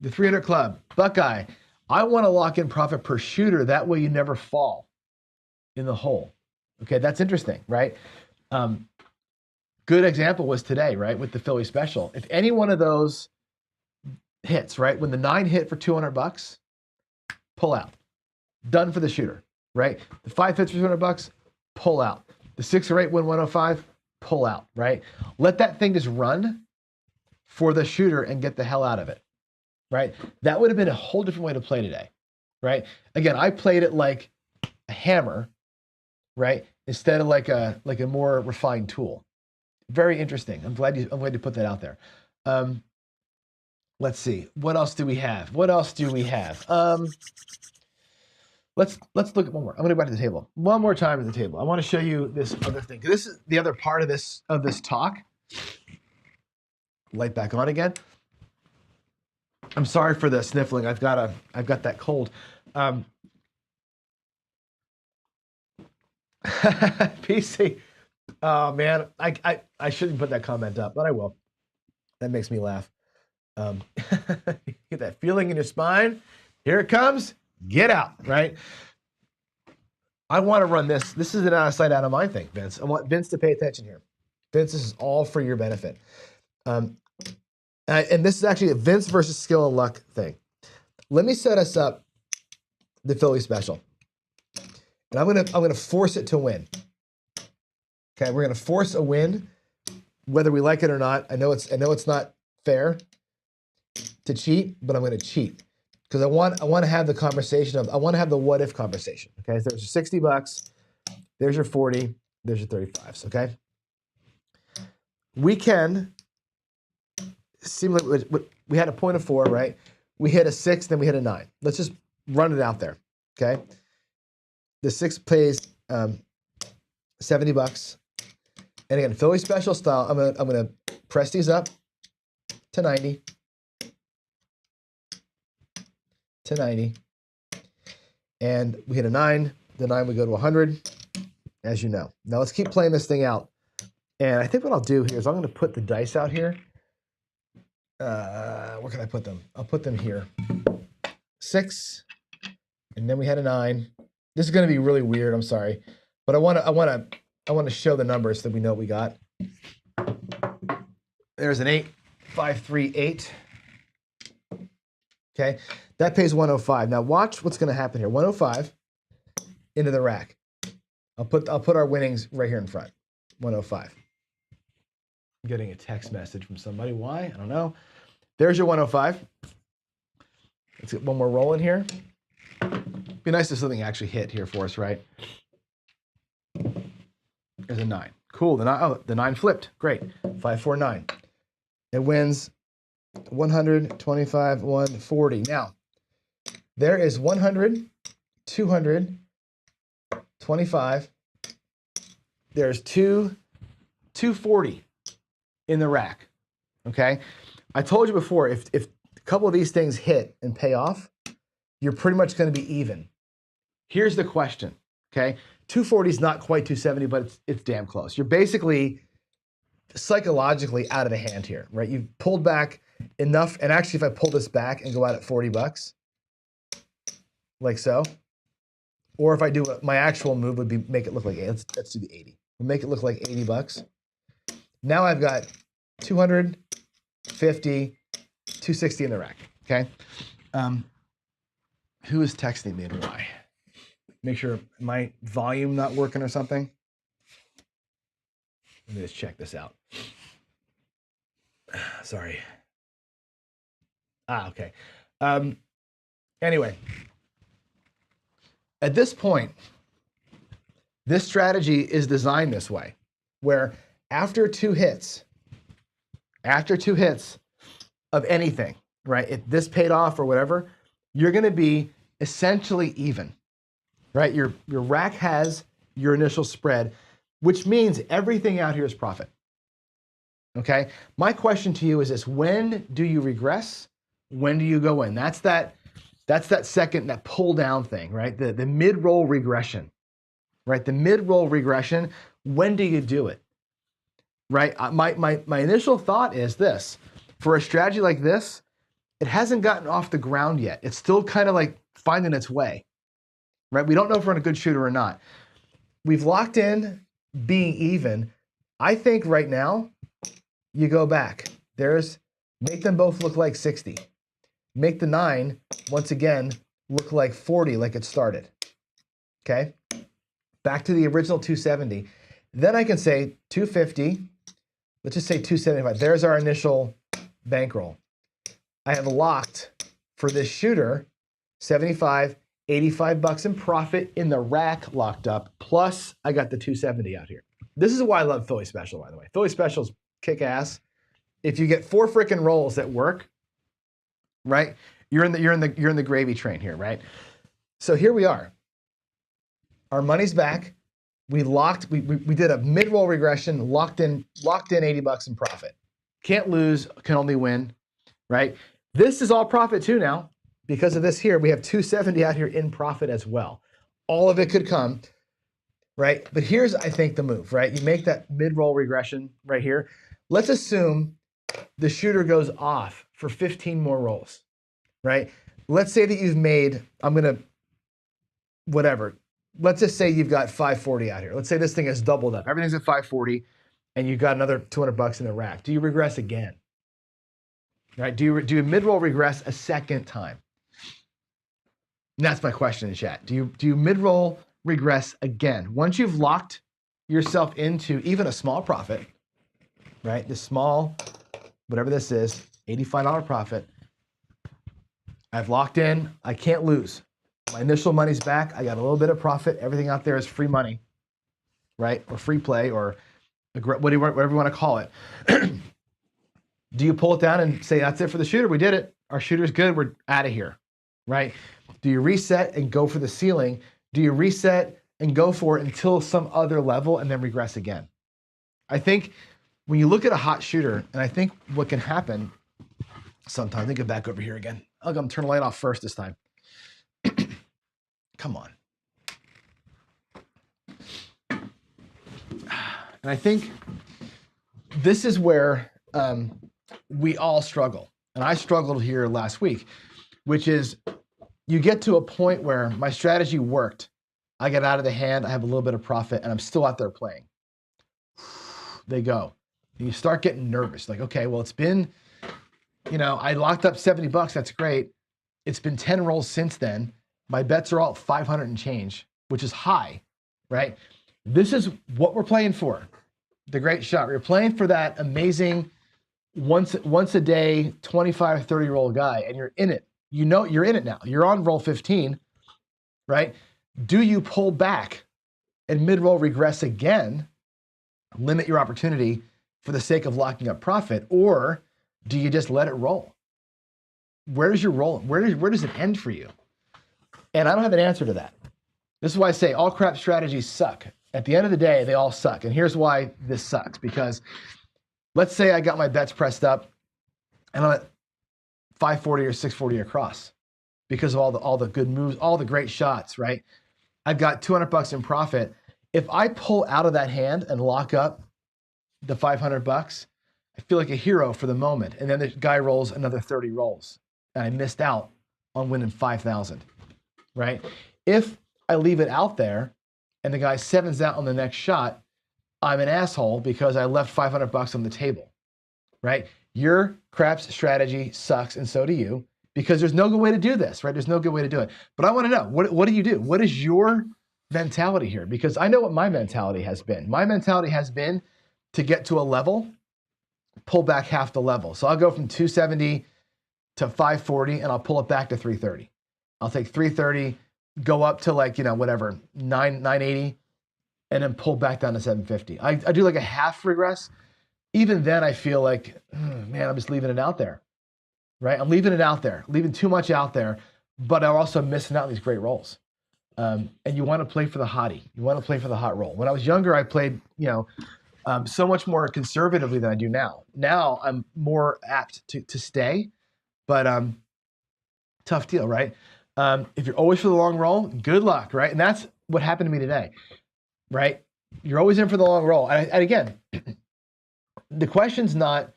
300 Club, Buckeye, I want to lock in profit per shooter. That way you never fall in the hole. Okay, that's interesting, right? Good example was today, right, with the Philly special. If any one of those hits, right, when the 9 hit for 200 bucks, pull out. Done for the shooter, right? The 5 hits for 200 bucks, pull out. The 6 or 8 win 105, pull out, right? Let that thing just run for the shooter and get the hell out of it, right? That would have been a whole different way to play today, right? Again, I played it like a hammer, right? Instead of like a more refined tool. Very interesting. I'm glad you put that out there. Let's see. What else do we have? Let's look at one more. I'm going to go back to the table. One more time at the table. I want to show you this other thing. This is the other part of this talk. Light back on again. I'm sorry for the sniffling. I've got that cold. PC. Oh man, I shouldn't put that comment up, but I will. That makes me laugh. Get that feeling in your spine. Here it comes. Get out, right? I want to run this. This is an out of sight, out of mind thing, Vince. I want Vince to pay attention here. Vince, this is all for your benefit. And this is actually a Vince versus skill and luck thing. Let me set us up the Philly special. And I'm gonna force it to win. Okay, we're gonna force a win, whether we like it or not. I know it's not fair to cheat, but I'm gonna cheat. Because I want to have the conversation of, I want to have the what if conversation. Okay, so there's your $60, there's your 40, there's your 35s. Okay, we can seem like we had a point of 4, right? We hit a 6, then we hit a 9. Let's just run it out there. Okay, the 6 pays $70, and again, Philly special style. I'm gonna press these up to 90. To 90, and we hit a 9. The 9 we go to 100, as you know. Now let's keep playing this thing out. And I think what I'll do here is I'm going to put the dice out here. Where can I put them? I'll put them here. 6, and then we had a 9. This is going to be really weird. I'm sorry, but I want to show the numbers so that we know what we got. There's an 8, 5, 3, 8. Okay, that pays 105. Now watch what's going to happen here. 105 into the rack. I'll put our winnings right here in front. 105. I'm getting a text message from somebody. Why? I don't know. There's your 105. Let's get one more roll in here. Be nice if something actually hit here for us, right? There's a 9. Cool. The 9 flipped. Great. 5, 4, 9. It wins 125, 140. Now, there is 100, 200, 25. There's 240 in the rack. Okay? I told you before, if a couple of these things hit and pay off, you're pretty much going to be even. Here's the question. Okay? 240 is not quite 270, but it's damn close. You're basically psychologically out of the hand here, right? You've pulled back enough, and actually if I pull this back and go out at $40, like so, or if I do my actual move would be make it look like, let's do the 80. We'll make it look like $80. Now I've got 250, 260 in the rack, okay? Who is texting me and why? Make sure my volume not working or something. Let me just check this out. Sorry. Okay. Anyway, at this point, this strategy is designed this way, where after two hits of anything, right? If this paid off or whatever, you're going to be essentially even, right? Your rack has your initial spread, which means everything out here is profit. Okay. My question to you is this: when do you regress? When do you go in? That's that second, that pull down thing, right? The mid-roll regression, right? The mid-roll regression. When do you do it? Right. My initial thought is this: for a strategy like this, it hasn't gotten off the ground yet. It's still kind of like finding its way, right? We don't know if we're in a good shooter or not. We've locked in being even. I think right now, you go back. Make them both look like 60. Make the 9, once again, look like 40, like it started. Okay? Back to the original 270. Then I can say 250. Let's just say 275. There's our initial bankroll. I have locked for this shooter 75, $85 in profit in the rack locked up. Plus, I got the 270 out here. This is why I love Philly Special, by the way. Philly Specials kick ass. If you get 4 freaking rolls that work, right? You're in the gravy train here, right? So here we are. Our money's back. We did a mid-roll regression, locked in $80 in profit. Can't lose, can only win, right? This is all profit too now. Because of this here, we have 270 out here in profit as well. All of it could come. right? But here's, I think, the move, right? You make that mid-roll regression right here. Let's assume the shooter goes off for 15 more rolls, right? Let's say that you've made, whatever. Let's just say you've got 540 out here. Let's say this thing has doubled up. Everything's at 540 and you've got another 200 bucks in the rack. Do you regress again? Right? Do you mid-roll regress a second time? And that's my question in chat. Do you mid-roll regress again? Once you've locked yourself into even a small profit, right? This small, whatever this is, $85 profit. I've locked in, I can't lose. My initial money's back, I got a little bit of profit, everything out there is free money, right? Or free play, or whatever you want to call it. Do you pull it down and say, that's it for the shooter, we did it. Our shooter's good, we're out of here, right? Do you reset and go for the ceiling? Do you reset and go for it until some other level and then regress again? I think when you look at a hot shooter, and I think what can happen sometimes, let me get back over here again. I'm gonna turn the light off first this time. Come on. And I think this is where we all struggle. And I struggled here last week, which is you get to a point where my strategy worked. I get out of the hand, I have a little bit of profit, and I'm still out there playing. They go. And you start getting nervous. Like, okay, well, it's been, I locked up 70 bucks. That's great. It's been 10 rolls since then. My bets are all 500 and change, which is high, right? This is what we're playing for. The great shot. We're playing for that amazing once a day, 25, 30 roll guy, and you're in it. You're in it now. You're on roll 15, right? Do you pull back and mid-roll regress again, limit your opportunity for the sake of locking up profit, or do you just let it roll? Where does your roll? Where does it end for you? And I don't have an answer to that. This is why I say all crap strategies suck. At the end of the day, they all suck. And here's why this sucks. Because let's say I got my bets pressed up and I'm at 540 or 640 across because of all the good moves, all the great shots, right? I've got 200 bucks in profit. If I pull out of that hand and lock up the 500 bucks, I feel like a hero for the moment. And then the guy rolls another 30 rolls and I missed out on winning 5,000, right? If I leave it out there and the guy sevens out on the next shot, I'm an asshole because I left 500 bucks on the table, right? Your craps strategy sucks, and so do you, because there's no good way to do this, right? There's no good way to do it. But I want to know, what do you do? What is your mentality here? Because I know what my mentality has been. My mentality has been to get to a level, pull back half the level. So I'll go from 270 to 540, and I'll pull it back to 330. I'll take 330, go up to like, whatever, 980, and then pull back down to 750. I do like a half regress. Even then I feel like, man, I'm just leaving it out there, right? I'm leaving it out there, leaving too much out there, but I'm also missing out on these great rolls. And you want to play for the hottie. You want to play for the hot roll. When I was younger, I played, so much more conservatively than I do now. Now I'm more apt to stay, but tough deal, right? If you're always for the long roll, good luck, right? And that's what happened to me today, right? You're always in for the long roll. And again, the question's not,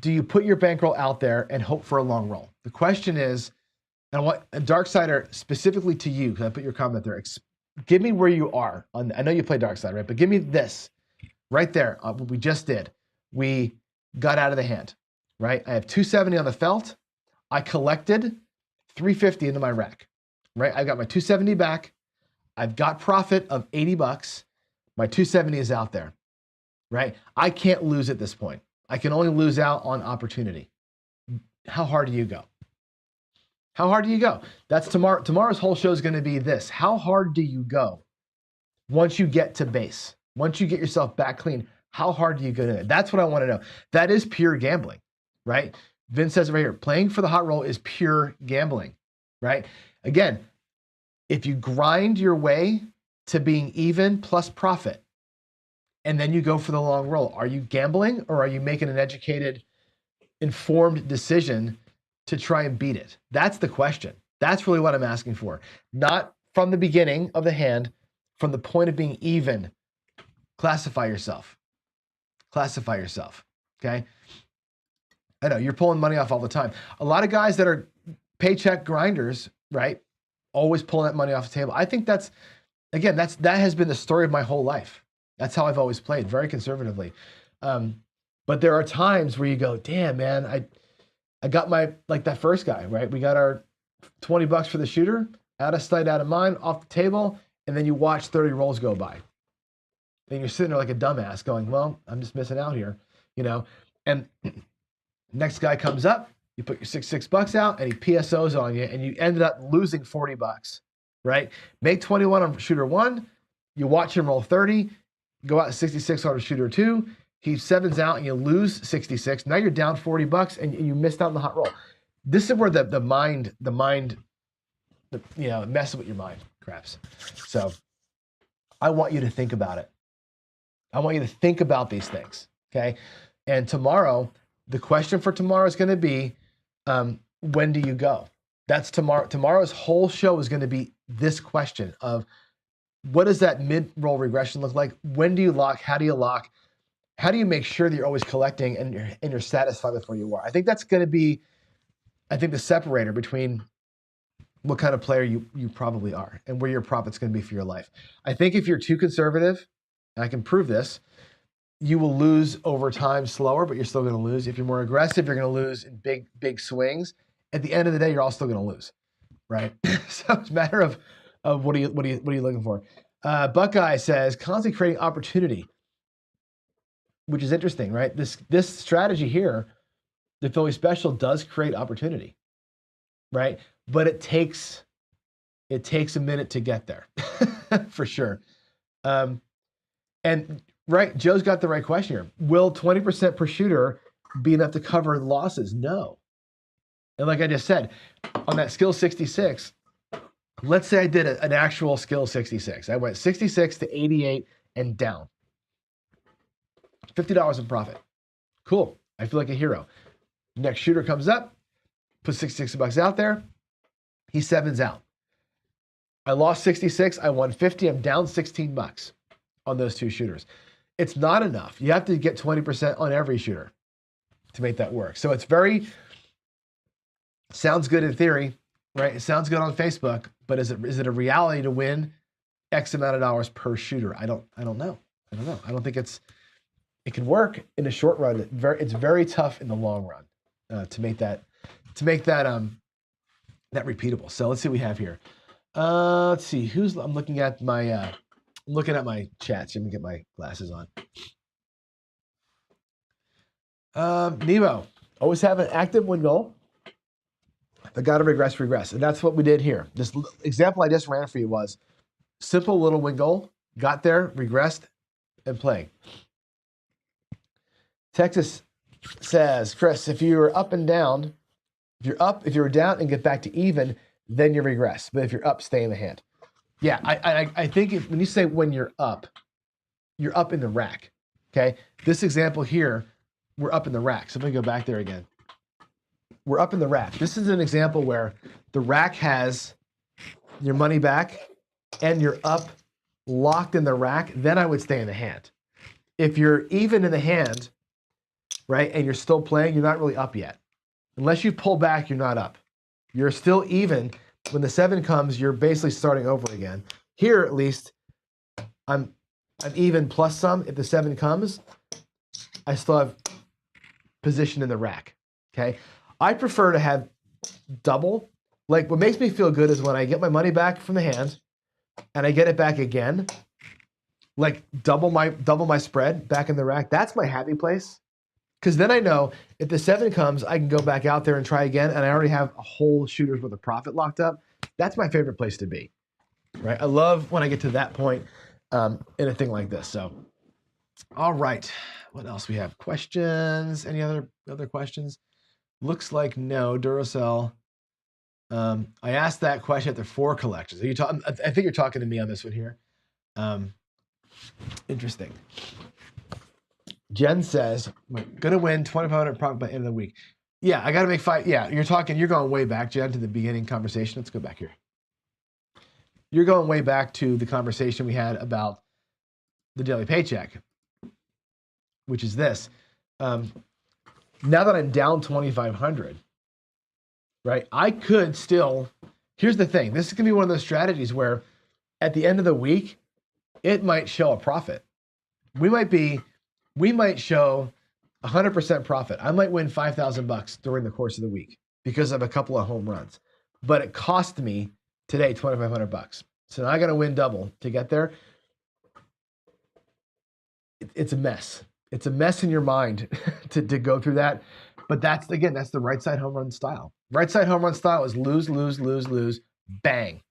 do you put your bankroll out there and hope for a long roll? The question is, and I want a Darksider specifically to you, because I put your comment there. Give me where you are. I know you play Darksider, right? But give me this right there. What we just did. We got out of the hand, right? I have 270 on the felt. I collected 350 into my rack, right? I got my 270 back. I've got profit of 80 bucks. My 270 is out there, right? I can't lose at this point. I can only lose out on opportunity. How hard do you go? How hard do you go? That's tomorrow. Tomorrow's whole show is going to be this. How hard do you go once you get to base? Once you get yourself back clean, how hard do you go to it? That's what I want to know. That is pure gambling, right? Vince says it right here, playing for the hot roll is pure gambling, right? Again, if you grind your way to being even plus profit, and then you go for the long roll, are you gambling or are you making an educated, informed decision to try and beat it? That's the question. That's really what I'm asking for. Not from the beginning of the hand, from the point of being even, classify yourself. Classify yourself, okay? I know, you're pulling money off all the time. A lot of guys that are paycheck grinders, right, always pulling that money off the table. I think that has been the story of my whole life. That's how I've always played, very conservatively. But there are times where you go, damn, man, I got like that first guy, right? We got our $20 for the shooter, out of sight, out of mind, off the table, and then you watch 30 rolls go by. And you're sitting there like a dumbass going, well, I'm just missing out here, you know? And next guy comes up, you put your $6 out, and he PSOs on you, and you ended up losing $40, right? Make 21 on shooter 1, you watch him roll 30, go out 66 on shooter 2, he 7s out, and you lose 66. Now you're down $40, and you missed out on the hot roll. This is where the mind, messes with your mind, craps. So I want you to think about it. I want you to think about these things, okay? And tomorrow, the question for tomorrow is going to be, when do you go? That's tomorrow. Tomorrow's whole show is going to be this question of, what does that mid-roll regression look like? When do you lock? How do you lock? How do you make sure that you're always collecting and you're satisfied with where you are? I think that's going to be, the separator between what kind of player you probably are and where your profit's going to be for your life. I think if you're too conservative, and I can prove this, you will lose over time slower, but you're still going to lose. If you're more aggressive, you're going to lose in big swings. At the end of the day, you're all still going to lose, right? So it's a matter of what are you looking for? Buckeye says constantly creating opportunity, which is interesting, right? This strategy here, the Philly special, does create opportunity, right? But it takes a minute to get there, for sure. And right, Joe's got the right question here. Will 20% per shooter be enough to cover losses? No. And like I just said, on that skill 66, let's say I did an actual skill 66. I went 66 to 88 and down. $50 in profit. Cool. I feel like a hero. Next shooter comes up, puts $66 out there. He 7s out. I lost 66. I won 50. I'm down $16 on those two shooters. It's not enough. You have to get 20% on every shooter to make that work. So it's sounds good in theory, right? It sounds good on Facebook, but is it a reality to win X amount of dollars per shooter? I don't know. I don't think it can work in the short run. It's very tough in the long run to make that repeatable. So let's see what we have here. Let's see I'm looking at my chats. Let me get my glasses on. Nevo, always have an active win goal. I got to regress. And that's what we did here. This example I just ran for you was simple little win goal, got there, regressed, and playing. Texas says, Chris, if you're up and down, if you're down and get back to even, then you regress. But if you're up, stay in the hand. Yeah, I think when you say when you're up in the rack, okay? This example here, we're up in the rack. So let me go back there again. We're up in the rack. This is an example where the rack has your money back and you're up locked in the rack, then I would stay in the hand. If you're even in the hand, right, and you're still playing, you're not really up yet. Unless you pull back, you're not up. You're still even. When the 7 comes, you're basically starting over again. Here, at least, I'm even plus some. If the 7 comes, I still have position in the rack, okay? I prefer to have double. Like, what makes me feel good is when I get my money back from the hand and I get it back again, like double my spread back in the rack. That's my happy place. Because then I know if the 7 comes, I can go back out there and try again, and I already have a whole shooters with a profit locked up. That's my favorite place to be, right? I love when I get to that point in a thing like this. So, all right, what else we have? Questions? Any other questions? Looks like no. Duracell. I asked that question at the 4 collections. I think you're talking to me on this one here. Interesting. Jen says, we're going to win 2,500 profit by the end of the week. Yeah, I got to make 5. Yeah, you're going way back, Jen, to the beginning conversation. Let's go back here. you're going way back to the conversation we had about the daily paycheck, which is this. Now that I'm down 2,500, right? I could still, here's the thing. This is going to be one of those strategies where at the end of the week, it might show a profit. We might show 100% profit. I might win $5,000 during the course of the week because of a couple of home runs, but it cost me today $2,500. So now I got to win double to get there. It's a mess. It's a mess in your mind to go through that. But that's the right side home run style. Right side home run style is lose, lose, lose, lose, bang,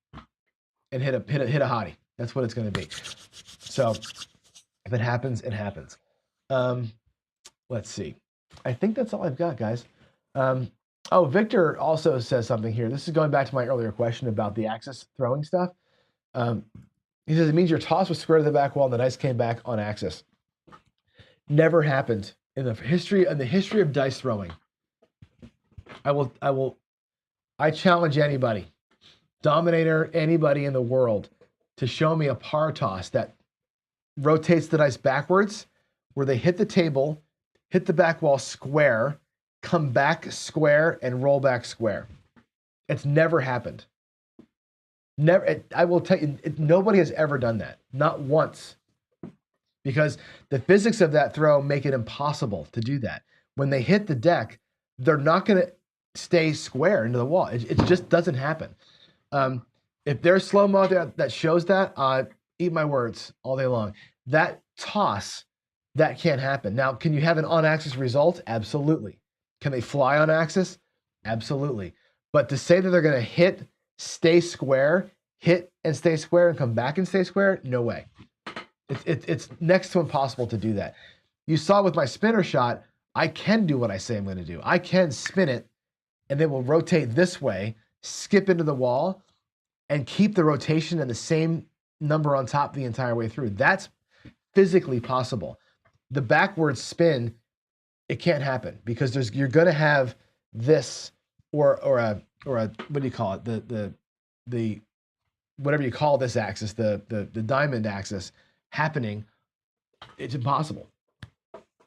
and hit a hottie. That's what it's going to be. So if it happens, it happens. Let's see. I think that's all I've got, guys. Victor also says something here. This is going back to my earlier question about the axis throwing stuff. He says it means your toss was square to the back wall and the dice came back on axis. Never happened in the history of dice throwing. I challenge anybody, Dominator, anybody in the world, to show me a par toss that rotates the dice backwards, where they hit the table, hit the back wall square, come back square, and roll back square. It's never happened. Never. I will tell you, nobody has ever done that. Not once. Because the physics of that throw make it impossible to do that. When they hit the deck, they're not going to stay square into the wall. It just doesn't happen. If there's slow-mo that shows that, eat my words all day long. That toss, that can't happen. Now, can you have an on-axis result? Absolutely. Can they fly on axis? Absolutely. But to say that they're going to hit, stay square, hit and stay square, and come back and stay square, no way. It's next to impossible to do that. You saw with my spinner shot, I can do what I say I'm going to do. I can spin it, and then we'll rotate this way, skip into the wall, and keep the rotation and the same number on top the entire way through. That's physically possible. The backwards spin, it can't happen because you're going to have this or a what do you call it, the whatever you call this axis, the diamond axis happening. It's impossible,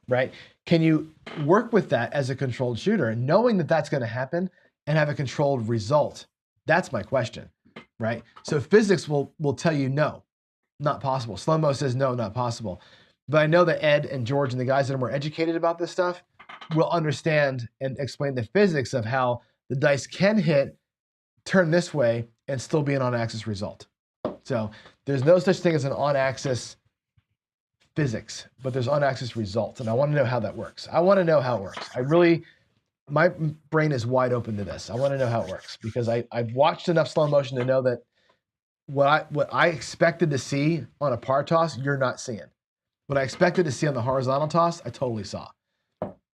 right? Can you work with that as a controlled shooter, knowing that that's going to happen and have a controlled result? That's my question, right? So physics will tell you no, not possible. Slow-mo says no, not possible. But I know that Ed and George and the guys that are more educated about this stuff will understand and explain the physics of how the dice can hit, turn this way, and still be an on-axis result. So there's no such thing as an on-axis physics, but there's on-axis results. And I want to know how that works. I want to know how it works. My brain is wide open to this. I want to know how it works because I've watched enough slow motion to know that what I expected to see on a par toss, you're not seeing. What I expected to see on the horizontal toss, I totally saw.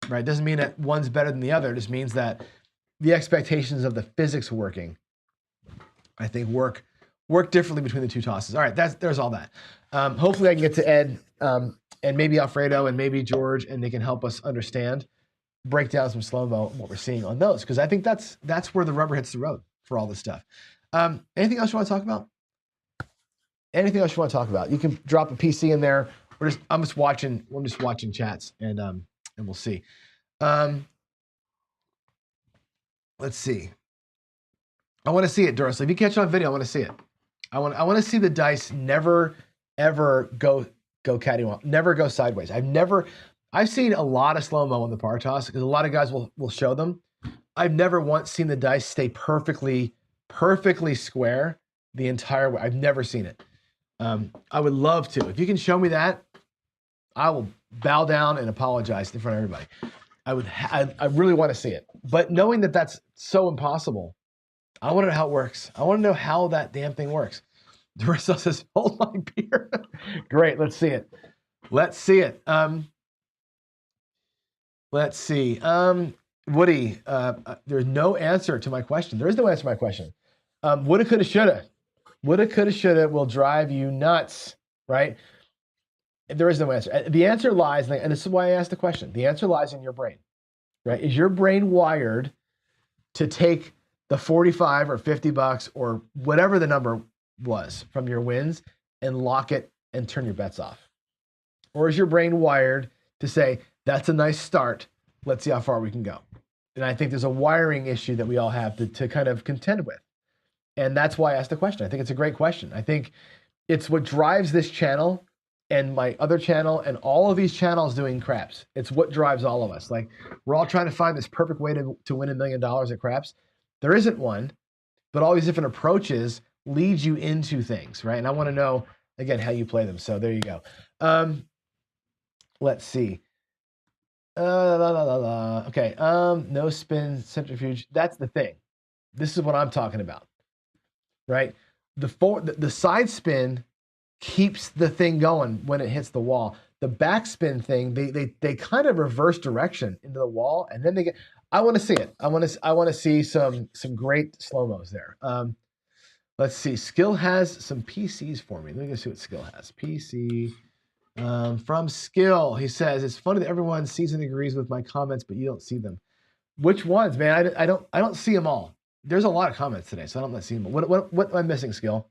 Right? Doesn't mean that one's better than the other. It just means that the expectations of the physics working, I think, work differently between the two tosses. All right, there's all that. Hopefully I can get to Ed and maybe Alfredo and maybe George, and they can help us understand, break down some slow-mo, what we're seeing on those, because I think that's where the rubber hits the road for all this stuff. Anything else you want to talk about? Anything else you want to talk about? You can drop a PC in there. I'm just watching chats, and we'll see. Let's see. I want to see it, Dursley. If you catch it on video, I want to see it. I want to see the dice never ever go cattywampus, never go sideways. I've seen a lot of slow-mo on the par toss because a lot of guys will show them. I've never once seen the dice stay perfectly square the entire way. I've never seen it. I would love to. If you can show me that, I will bow down and apologize in front of everybody. I really want to see it. But knowing that that's so impossible, I want to know how it works. I want to know how that damn thing works. Duracell says, hold my beer. Great, let's see it. Let's see it. Let's see. Woody, there's no answer to my question. There is no answer to my question. Woulda, coulda, shoulda. Woulda, coulda, shoulda will drive you nuts, right? There is no answer. The answer lies, and this is why I asked the question. The answer lies in your brain, right? Is your brain wired to take the $45 or $50 or whatever the number was from your wins and lock it and turn your bets off? Or is your brain wired to say, that's a nice start, let's see how far we can go? And I think there's a wiring issue that we all have to kind of contend with. And that's why I asked the question. I think it's a great question. I think it's what drives this channel and my other channel and all of these channels doing craps. It's what drives all of us. Like, we're all trying to find this perfect way to win $1 million at craps. There isn't one, but all these different approaches lead you into things, right? And I want to know, again, how you play them. So there you go. Let's see. Okay. No spin centrifuge. That's the thing. This is what I'm talking about, right? The side spin keeps the thing going when it hits the wall. The backspin thing, they kind of reverse direction into the wall, and then they get. I want to see it. I want to see some great slow-mos there. Let's see. Skill has some PCs for me. Let me go see what Skill has. PC from Skill. He says, it's funny that everyone sees and agrees with my comments, but you don't see them. Which ones, man? I don't see them all. There's a lot of comments today, so I don't see them. What am I missing, Skill?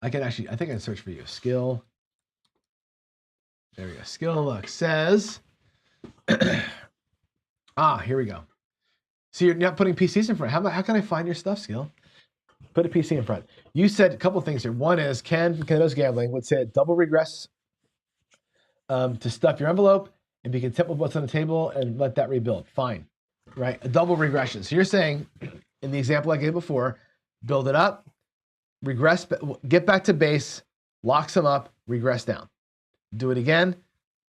I think I can search for you. Skill. There we go. Skill look says, here we go. So you're not putting PCs in front. How can I find your stuff, Skill? Put a PC in front. You said a couple of things here. One is, Canada's Gambling would say double regress to stuff your envelope and be content with what's on the table and let that rebuild. Fine, right? A double regression. So you're saying, in the example I gave before, build it up, regress, get back to base, locks them up, regress down. Do it again,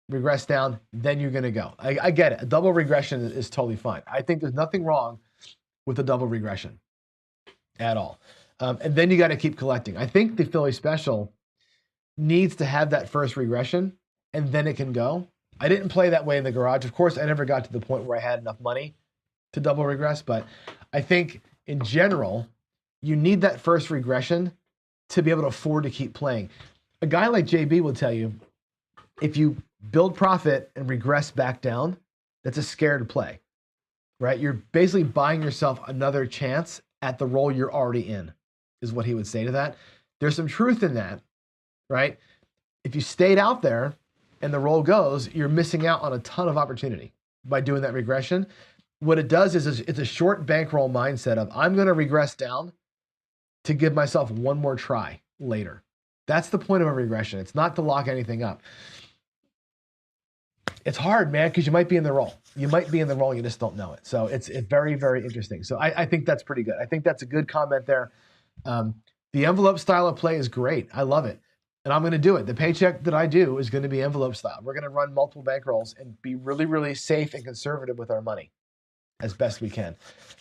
regress down, then you're going to go. I get it. A double regression is totally fine. I think there's nothing wrong with a double regression at all. And then you got to keep collecting. I think the Philly special needs to have that first regression, and then it can go. I didn't play that way in the garage. Of course, I never got to the point where I had enough money to double regress, but I think in general, you need that first regression to be able to afford to keep playing. A guy like JB will tell you, if you build profit and regress back down, that's a scared play, right? You're basically buying yourself another chance at the role you're already in, is what he would say to that. There's some truth in that, right? If you stayed out there and the roll goes, you're missing out on a ton of opportunity by doing that regression. What it does is it's a short bankroll mindset of, I'm going to regress down to give myself one more try later. That's the point of a regression. It's not to lock anything up. It's hard, man, because you might be in the role. You might be in the role, you just don't know it. So it's very, very interesting. So I think that's pretty good. I think that's a good comment there. The envelope style of play is great. I love it. And I'm going to do it. The paycheck that I do is going to be envelope style. We're going to run multiple bankrolls and be really, really safe and conservative with our money as best we can.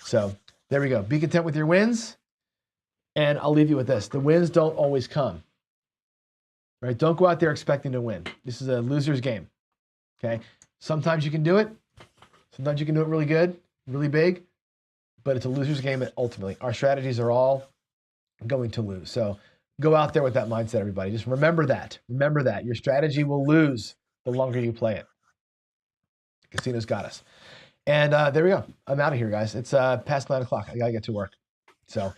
So there we go. Be content with your wins. And I'll leave you with this. The wins don't always come. Right? Don't go out there expecting to win. This is a loser's game. Okay? Sometimes you can do it. Sometimes you can do it really good, really big. But it's a loser's game ultimately. Our strategies are all going to lose. So go out there with that mindset, everybody. Just remember that. Remember that. Your strategy will lose the longer you play it. Casino's got us. And there we go. I'm out of here, guys. It's past 9 o'clock. I got to get to work. So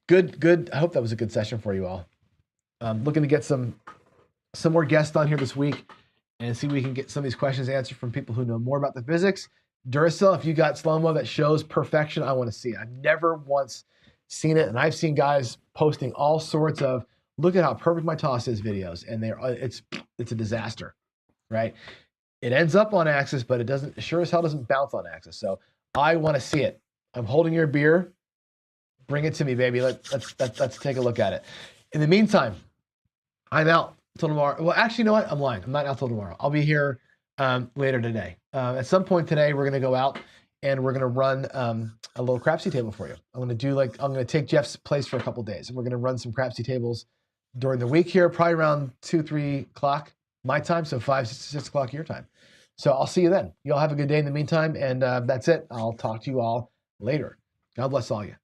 good. I hope that was a good session for you all. Looking to get some more guests on here this week and see if we can get some of these questions answered from people who know more about the physics. Duracell, if you got slow-mo that shows perfection, I want to see it. I've never once seen it, and I've seen guys posting all sorts of, look at how perfect my toss is videos, and it's a disaster, right? It ends up on axis, but it doesn't, sure as hell doesn't bounce on axis. So I want to see it. I'm holding your beer. Bring it to me, baby. Let's take a look at it. In the meantime, I'm out till tomorrow. Well, actually, you know what? I'm lying. I'm not out till tomorrow. I'll be here later today. At some point today, we're going to go out and we're going to run a little crapsy table for you. I'm going to take Jeff's place for a couple days, and we're going to run some crapsy tables during the week here, probably around 2-3 o'clock my time, so 5-6 o'clock your time. So I'll see you then. You all have a good day in the meantime, and that's it. I'll talk to you all later. God bless all you.